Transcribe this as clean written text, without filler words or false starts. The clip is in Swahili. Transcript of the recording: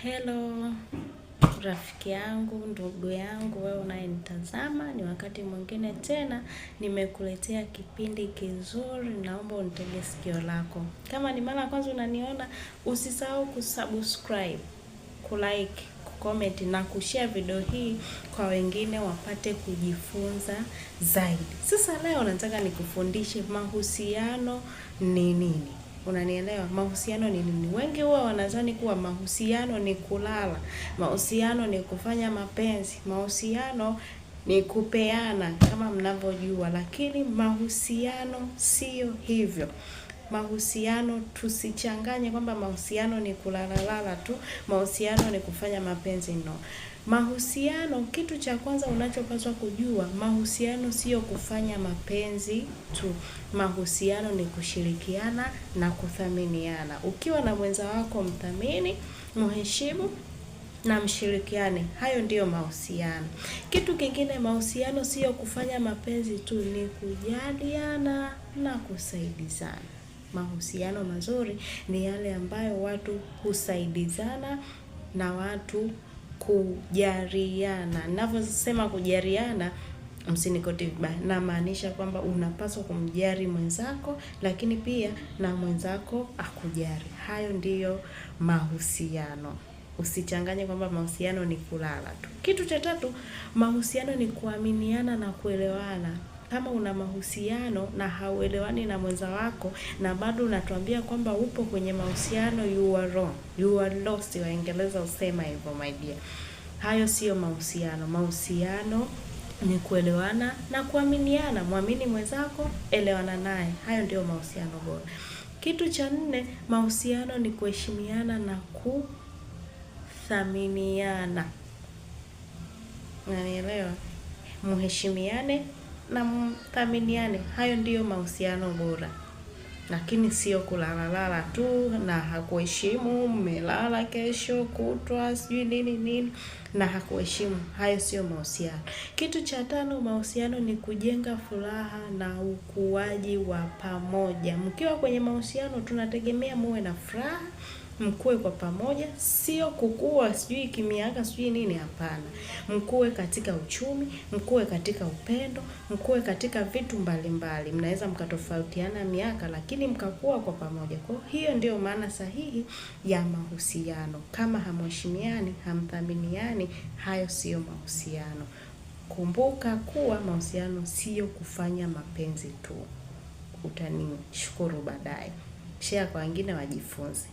Hello rafiki yangu, ndugu yangu, wewe unayenitazama, ni wakati mwingine tena nimekuletea kipindi kizuri. Naomba unitege sikio lako. Kama ni mara ya kwanza unaniona, usisahau kusubscribe, kulike, kucomment na kushare video hii kwa wengine wapate kujifunza zaidi. Sasa leo nataka nikufundishe mahusiano ni nini. Unanielewa? Mahusiano ni nini? Wengi huwa wanadhani kuwa mahusiano ni kulala, mahusiano ni kufanya mapenzi, mahusiano ni kupeana kama mnavyojua, lakini mahusiano sio hivyo. Mahusiano tusichanganye kwamba mahusiano ni kulala tu, mahusiano ni kufanya mapenzi, no. Mahusiano, kitu cha kwanza unachopaswa kujua, mahusiano sio kufanya mapenzi tu. Mahusiano ni kushirikiana na kuthaminiana. Ukiwa na mwenza wako, mthamini, mheshimu na mshirikiane. Hayo ndiyo mahusiano. Kitu kingine, mahusiano sio kufanya mapenzi tu, ni kujaliana na kusaidizana. Mahusiano mazuri ni yale ambayo watu husaidizana na watu kujariana. Ninavyosema kujariana, msinikote vibaya, namaanisha kwamba unapaswa kumjari mwenzako, lakini pia na mwenzako akujari. Hayo ndiyo mahusiano. Usichanganye kwamba mahusiano ni kulala tu. Kitu cha tatu, mahusiano ni kuaminiana na kuelewana. Kama una mahusiano na hauelewani na mwenza wako na bado unatuambia kwamba upo kwenye mahusiano, you are wrong, you are lost. Waingereza husema hivyo, my dear. Hayo sio mahusiano. Mahusiano ni kuelewana na kuaminiana. Muamini mwenzako, elewana naye. Hayo ndio mahusiano bora. Kitu cha nne, mahusiano ni kuheshimiana na kuthaminiana. Unanielewa? Mheshimiane na mthaminiane. Hayo ndiyo mahusiano bora. Lakini sio kulala tu na hakuheshimu, mmelala kesho kutwa sijui nini na hakuheshimu. Hayo sio mahusiano. Kitu cha tano, mahusiano ni kujenga furaha na ukuaji wa pamoja. Mkiwa kwenye mahusiano tunategemea muwe na furaha, mkue kwa pamoja, sio kukua sijui kimiaka sijui nini, hapana. Mkue katika uchumi, mkue katika upendo, mkue katika vitu mbalimbali. Mnaweza mkatofautiana miaka, lakini mkakua kwa pamoja. Kwa hiyo ndio maana sahihi ya mahusiano. Kama hamheshimiani, hamthaminiani, hayo sio mahusiano. Kumbuka kuwa mahusiano sio kufanya mapenzi tu. Utanishukuru baadaye. Share kwa wengine wajifunze.